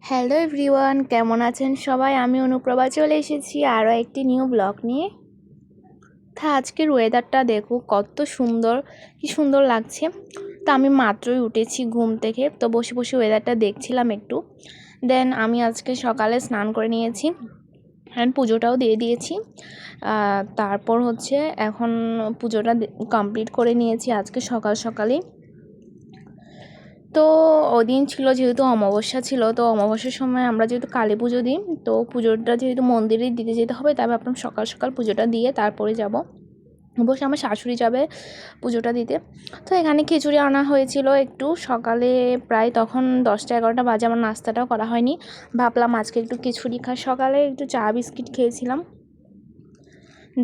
Hello everyone, কেমন আছেন সবাই? আমি অনুপ্রভা চলে এসেছি আরও একটি নিউ ব্লগ নিয়ে। আজকের ওয়েদারটা দেখো কত সুন্দর, কি সুন্দর লাগছে। তো আমি মাত্রই উঠেছি ঘুম থেকে, তো বসে বসে ওয়েদারটা দেখছিলাম একটু। দেন আমি আজকে সকালে স্নান করে নিয়েছি অ্যান্ড পুজোটাও দিয়ে দিয়েছি। তারপর হচ্ছে এখন পুজোটা কমপ্লিট করে নিয়েছি আজকে সকাল সকালেই। তো ওই দিন ছিল যেহেতু অমাবস্যা ছিল, তো অমাবস্যার সময় আমরা যেহেতু কালী পুজো দিই, তো পুজোটা যেহেতু মন্দিরে দিতে যেতে হবে, তাই ভাবলাম সকাল সকাল পুজোটা দিয়ে তারপরে যাব। অবশ্যই আমার শাশুড়ি যাবে পুজোটা দিতে। তো এখানে খিচুড়ি আনা হয়েছিল একটু সকালে, প্রায় তখন 10টা-11টা বাজে। আমার নাস্তাটাও করা হয়নি, ভাবলাম আজকে একটু খিচুড়ি সকালে একটু চা বিস্কিট খেয়েছিলাম,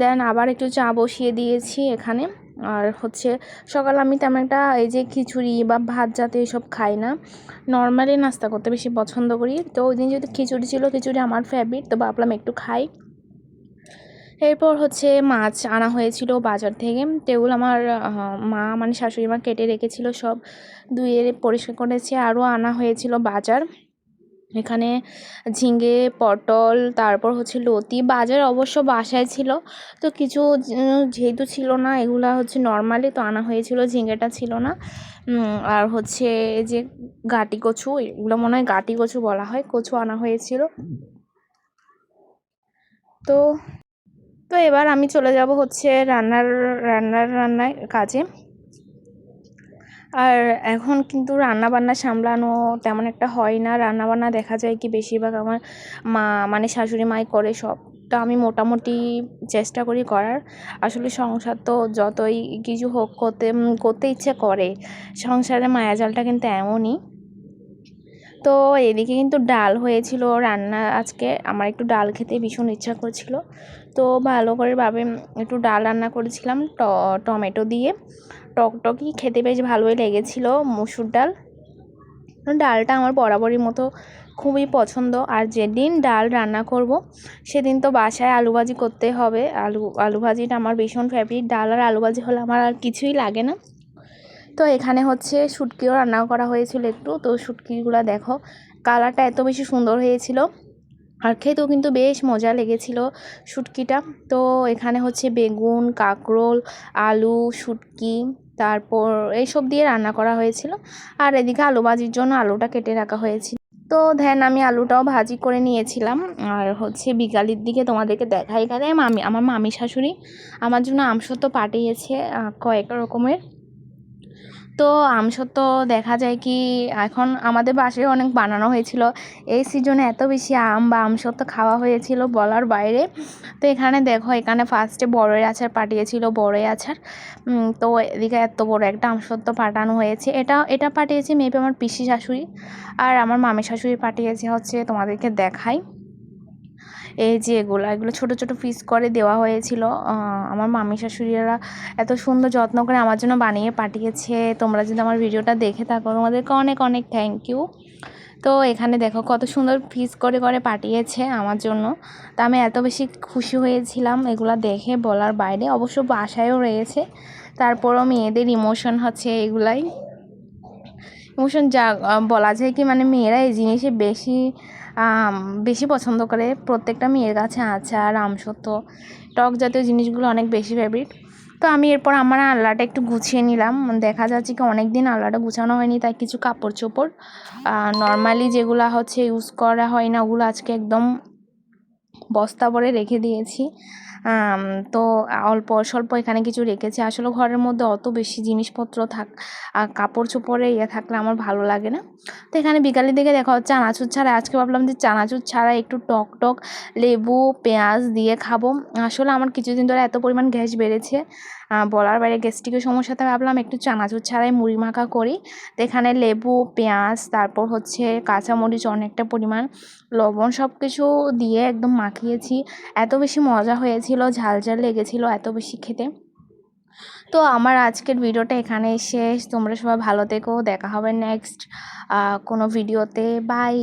দেন আবার একটু চা বসিয়ে দিয়েছি এখানে। আর হচ্ছে সকালে আমি তেমন একটা এই যে খিচুড়ি বা ভাত জাতীয় এসব খাই না, নর্মালি নাস্তা করতে বেশি পছন্দ করি। তো ওই দিন যেহেতু খিচুড়ি ছিল, খিচুড়ি আমার ফেভারিট, তো ভাবলাম একটু খাই। এরপর হচ্ছে মাছ আনা হয়েছিল বাজার থেকে, তেগুলো আমার মা মানে শাশুড়ি মা কেটে রেখেছিল, সব ধুয়ে পরিষ্কার করেছে। আরও আনা হয়েছিল বাজার, এখানে ঝিঙে, পটল, তারপর হচ্ছে লতি। বাজার অবশ্য বাসায় ছিল, তো কিছু যেহেতু ছিল না, এগুলা হচ্ছে নর্মালি তো আনা হয়েছিল, ঝিঙেটা ছিল না। আর হচ্ছে এই যে গাটি কচু, এগুলো মনে হয় গাটি কচু বলা হয়, কচু আনা হয়েছিল। তো তো এবার আমি চলে যাব হচ্ছে রান্নার কাজে। আর এখন কিন্তু রান্নাবান্না সামলানো তেমন একটা হয় না, রান্নাবান্না দেখা যায় কি বেশিরভাগ আমার মা মানে শাশুড়ি মাই করে সব। তো আমি মোটামুটি চেষ্টা করি করার। আসলে সংসার তো যতই কিছু হোক করতে ইচ্ছে করে, সংসারের মায়াজালটা কিন্তু এমনই। তো এদিকে কিন্তু ডাল হয়েছিল রান্না, আজকে আমার একটু ডাল খেতে ভীষণ ইচ্ছা করছিল, তো ভালো করে একটু ডাল রান্না করেছিলাম টমেটো দিয়ে। টকটকি খেতে বেশ ভালোই লেগেছিল মসুর ডাল। ডালটা আমার বরাবরই মতো খুবই পছন্দ, আর যেদিন ডাল রান্না করব সেদিন তো বাসায় আলু ভাজি করতে হবে। আলু ভাজিটা আমার ভীষণ ফেভারিট, ডাল আর আলু ভাজি হলে আমার আর কিছুই লাগে না। তো এখানে হচ্ছে শুটকিও রান্না করা হয়েছিল একটু, তো শুটকিগুলো দেখো কালারটা এত বেশি সুন্দর হয়েছিল, আর খেতেও কিন্তু বেশ মজা লেগেছিল শুটকিটা। তো এখানে হচ্ছে বেগুন, কাঁকরোল, আলু, শুটকি, তারপর এইসব দিয়ে রান্না করা হয়েছিল। আর এদিকে আলু ভাজির জন্য আলুটা কেটে রাখা হয়েছিল। তো আমি আলুটাও ভাজি করে নিয়েছিলাম। আর হচ্ছে বিকালের দিকে তোমাদেরকে দেখাই, এখানে আমার মামি শাশুড়ি আমার জন্য আমসত্ত্ব পাঠিয়েছে কয়েক রকমের। তো আমসত্ত্ব দেখা যায় কি এখন আমাদের বাসায় অনেক বানানো হয়েছিল, এই সিজনে এত বেশি আম বা আমসত্ত্ব খাওয়া হয়েছিল বলার বাইরে। তো এখানে দেখো, এখানে ফার্স্টে বড়ের আচার পাঠিয়েছিল, বড়ই আচার। তো এদিকে এত বড় একটা আমসত্ত্ব পাঠানো হয়েছে। এটা পাঠিয়েছে মেবি আমার পিসি শাশুড়ি, আর আমার মামি শাশুড়ি পাঠিয়েছে হচ্ছে তোমাদেরকে দেখাই, এই যে এগুলো ছোট ছোট পিস করে দেওয়া হয়েছিল। আমার মামি শাশুড়িরা এত সুন্দর যত্ন করে আমার জন্য বানিয়ে পাঠিয়েছে। তোমরা যদি আমার ভিডিওটা দেখে থাকো, তোমাদেরকে অনেক অনেক থ্যাংক ইউ। তো এখানে দেখো কত সুন্দর পিস করে করে পাঠিয়েছে আমার জন্য, তা আমি এত বেশি খুশি হয়েছিলাম এগুলা দেখে বলার বাইরে। অবশ্য বাসায়ও রয়েছে, তারপরও মেয়েদের ইমোশন হচ্ছে এগুলাই। ইমোশন যা বলা যায় কি, মানে মেয়েরা এই জিনিসে বেশি পছন্দ করে। প্রত্যেকটা মেয়ের কাছে আচার, আমসত্ত্ব, টক জাতীয় জিনিসগুলো অনেক বেশি ফেভারিট। তো আমি এরপর আমার আলনাটা একটু গুছিয়ে নিলাম। দেখা যাচ্ছে কি অনেক দিন আলনাটা গুছানো হয়নি, তাই কিছু কাপড় চোপড় নর্মালি যেগুলো হচ্ছে ইউজ করা হয় না, ওগুলো আজকে একদম বস্তা ভরে রেখে দিয়েছি। তো অল্প স্বল্প এখানে কিছু রেখেছি। আসলে ঘরের মধ্যে অত বেশি জিনিসপত্র কাপড় চোপড়ে থাকলে আমার ভালো লাগে না। তো এখানে বিকালের দিকে দেখা হচ্ছে চানাচুর ছাড়া, আজকে ভাবলাম যে চানাচুর ছাড়া একটু টক টক লেবু পেঁয়াজ দিয়ে খাবো। আসলে আমার কিছুদিন ধরে এত পরিমাণ গ্যাস বেড়েছে বলার বাইরে, গ্যাস্ট্রিকের সমস্যাতে ভাবলাম একটু চানাচুর ছাড়াই মুড়ি মাখা করি। তো এখানে লেবু, পেঁয়াজ, তারপর হচ্ছে কাঁচামরিচ অনেকটা পরিমাণ, লবণ সব কিছু দিয়ে একদম মাখিয়েছি। এত বেশি মজা হয়েছিল, ঝাল ঝাল লেগেছিল এত বেশি খেতে। তো আমার আজকের ভিডিওটা এখানে শেষ। তোমরা সবাই ভালো থেকো, দেখা হবে নেক্সট কোনো ভিডিওতে। বাই।